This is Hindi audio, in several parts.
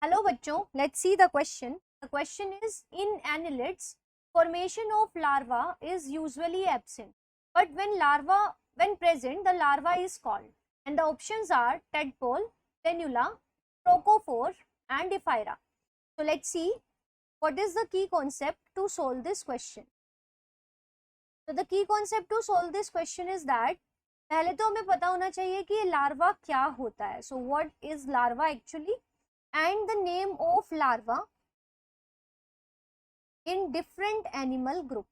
Hello bachcho, let's see the question. The question is, in annelids, formation of larva is usually absent, but when present, the larva is called. And the options are tadpole, tenula, trochophore, and ephyra. So let's see what is the key concept to solve this question. So the key concept to solve this question is that पहले तो हमें पता होना चाहिए कि लार्वा क्या होता है. So what is larva actually? And the name of larva in different animal group.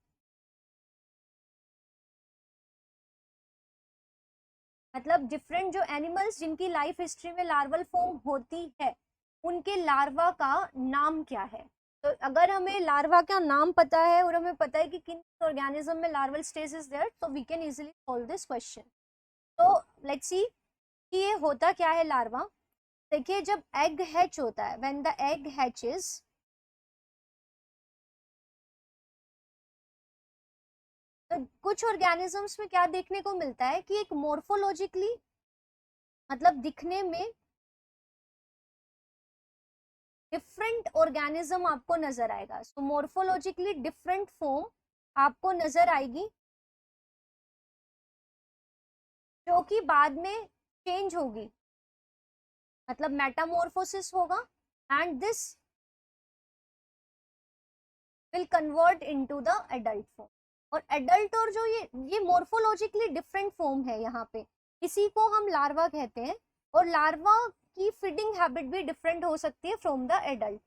मतलब डिफरेंट जो एनिमल्स जिनकी लाइफ हिस्ट्री में लार्वल फॉर्म होती है उनके लार्वा का नाम क्या है. तो अगर हमें लार्वा का नाम पता है और हमें पता है कि किन ऑर्गेनिज्म में लार्वल स्टेज इज देयर, तो we can easily solve this question. तो लेट्स सी कि ये होता क्या है लार्वा. देखिए जब एग हैच होता है, व्हेन द एग हैचेस, तो कुछ ऑर्गेनिजम्स में क्या देखने को मिलता है कि एक मोर्फोलॉजिकली मतलब दिखने में डिफरेंट ऑर्गेनिज्म आपको नजर आएगा. सो मोर्फोलॉजिकली डिफरेंट फॉर्म आपको नजर आएगी जो कि बाद में चेंज होगी, मतलब मेटामॉर्फोसिस होगा and this will convert into the adult form. और एडल्ट और जो ये मोर्फोलॉजिकली डिफरेंट फॉर्म है यहाँ पे, इसी को हम लार्वा कहते हैं. और लार्वा की फीडिंग हैबिट भी डिफरेंट हो सकती है फ्रॉम द एडल्ट.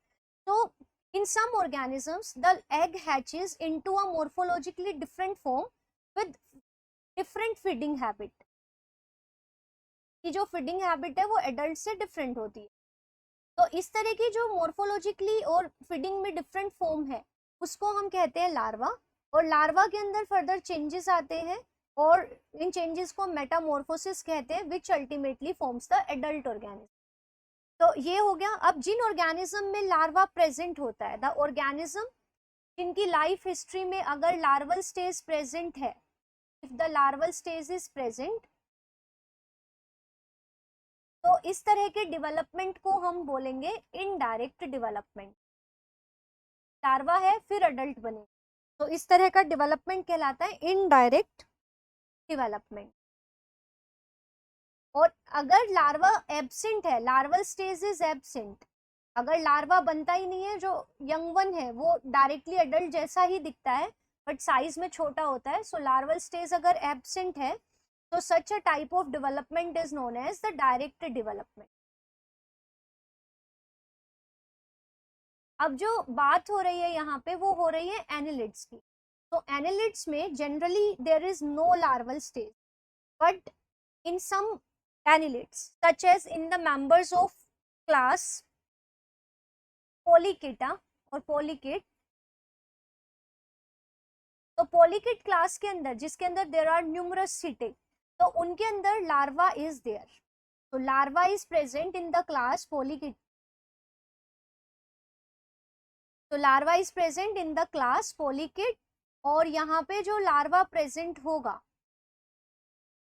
तो in some organisms the egg hatches into a morphologically different form with different feeding habit. कि जो फीडिंग हैबिट है वो एडल्ट से डिफरेंट होती है. तो इस तरह की जो मोर्फोलॉजिकली और फीडिंग में डिफरेंट फॉर्म है उसको हम कहते हैं लार्वा. और लार्वा के अंदर फर्दर चेंजेस आते हैं और इन चेंजेस को मेटामॉर्फोसिस कहते हैं, which ultimately forms the adult organism. तो ये हो गया. अब जिन ऑर्गेनिज्म में लार्वा प्रेजेंट होता है, द ऑर्गेनिज्म जिनकी लाइफ हिस्ट्री में अगर लार्वल स्टेज प्रेजेंट है, if the larval stage is present, तो इस तरह के डेवलपमेंट को हम बोलेंगे इनडायरेक्ट डेवलपमेंट. लार्वा है फिर अडल्ट बने, तो इस तरह का डेवलपमेंट कहलाता है इनडायरेक्ट डेवलपमेंट. और अगर लार्वा एब्सेंट है, लार्वल स्टेज इज एब्सेंट, अगर लार्वा बनता ही नहीं है, जो यंग वन है वो डायरेक्टली एडल्ट जैसा ही दिखता है बट साइज में छोटा होता है, सो लार्वल स्टेज अगर एब्सेंट है तो such a type of development is known as the direct development. अब जो बात हो रही है यहाँ पे वो हो रही है एनालिड्स की. तो एनालिड्स में generally there is no larval stage, but in some annelids such as in the members of class Polychaeta और Polychaete. तो Polychaete क्लास के अंदर जिसके अंदर देयर आर न्यूमरस सीटे, तो उनके अंदर लार्वा इज देयर. तो larva is present in the class Polychaete. तो larva is present in the class Polychaete और यहाँ पे जो लार्वा प्रेजेंट होगा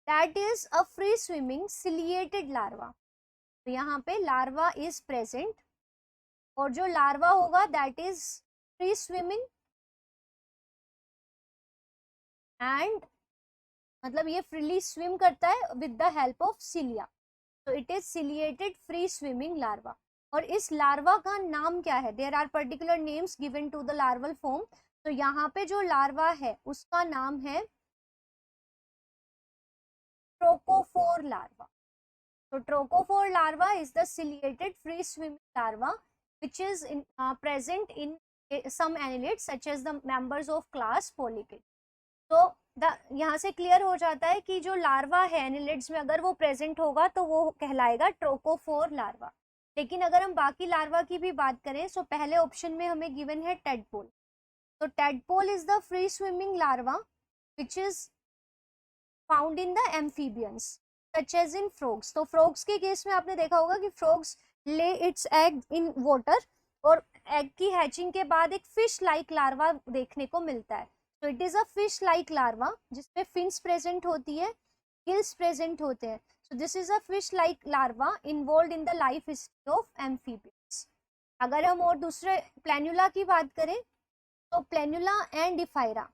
that is a free swimming ciliated larva. तो यहाँ पे लार्वा इज प्रेजेंट और जो लार्वा होगा that is free swimming and मतलब ये फ्रीली स्विम करता है with the help of cilia. तो it is ciliated free swimming larva. और इस लार्वा का नाम क्या है? There are particular names given to the larval form. तो यहाँ पे जो लार्वा है उसका नाम है trochophore larva. So trochophore larva is the ciliated free swimming larva which is present in some annelids such as the members of class Polychaete. तो यहाँ से क्लियर हो जाता है कि जो लार्वा है एनिलिड्स में अगर वो प्रेजेंट होगा तो वो कहलाएगा ट्रोकोफोर लार्वा. लेकिन अगर हम बाकी लार्वा की भी बात करें तो पहले ऑप्शन में हमें गिवन है टेडपोल. तो tadpole is the free swimming larva which is found in the amphibians such as in frogs. तो फ्रॉग्स के केस में आपने देखा होगा कि frogs lay its egg in water और एग की हैचिंग के बाद एक फिश लाइक लार्वा देखने को मिलता है. तो it is a fish like larva जिसमें फिन्स प्रेजेंट होती है, गिल्स प्रेजेंट होते हैं. So this is a fish like larva involve in the life history of amphibians. अगर हम और दूसरे प्लेन्युला की बात करें तो प्लेन्युला एंड इफायरा,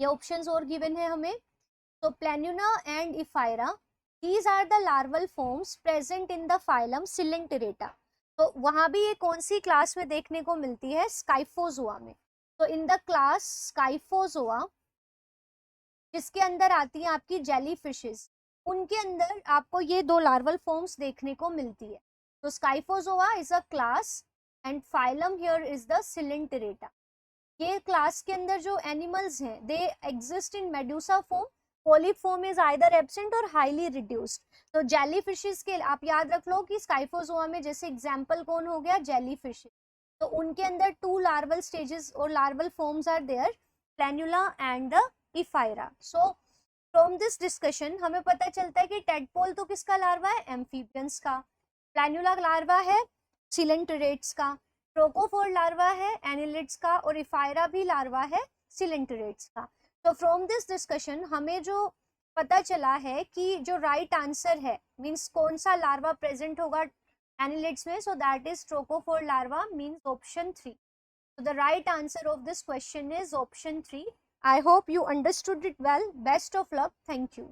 ये ऑप्शंस और गिवन है हमें। तो planula and ephyra, these are the larval forms present in the phylum Coelenterata। तो वहां भी ये कौन सी क्लास में देखने को मिलती है, स्काइफोजोआ में। तो इन द क्लास स्काइफोजोआ, जिसके अंदर आती है आपकी जेली फिशेस, उनके अंदर आपको ये दो लार्वल फॉर्म्स देखने को मिलती है। तो scyphozoa is a class and phylum here is the coelenterata. ये क्लास के अंदर जो एनिमल्स हैं they exist in medusa form, polyp form is either absent और हाईली रिड्यूस्ड। तो जेली फिशेस के आप याद रख लो कि स्काइफोजोआ में जैसे एग्जांपल कौन हो गया, जेली फिशेस, तो उनके अंदर 2 लार्वल स्टेजेस और larval forms are there, planula and the ephyra. So from this discussion हमें पता चलता है कि टेडपोल तो किसका लार्वा है, एम्फीबियंस का, प्लेन्युला लार्वा है सिलेंटरेट्स का, ट्रोकोफोर लार्वा है एनिलिड्स का, और इफायरा भी लार्वा है सिलेंटरेट्स का। तो फ्रॉम दिस डिस्कशन हमें जो पता चला है कि जो राइट आंसर है, मींस कौन सा लार्वा प्रेजेंट होगा एनिलिड्स में, so that is trochophore larva, means option 3। So the right answer of this question is option 3. I hope you understood it well. Best of luck. Thank you.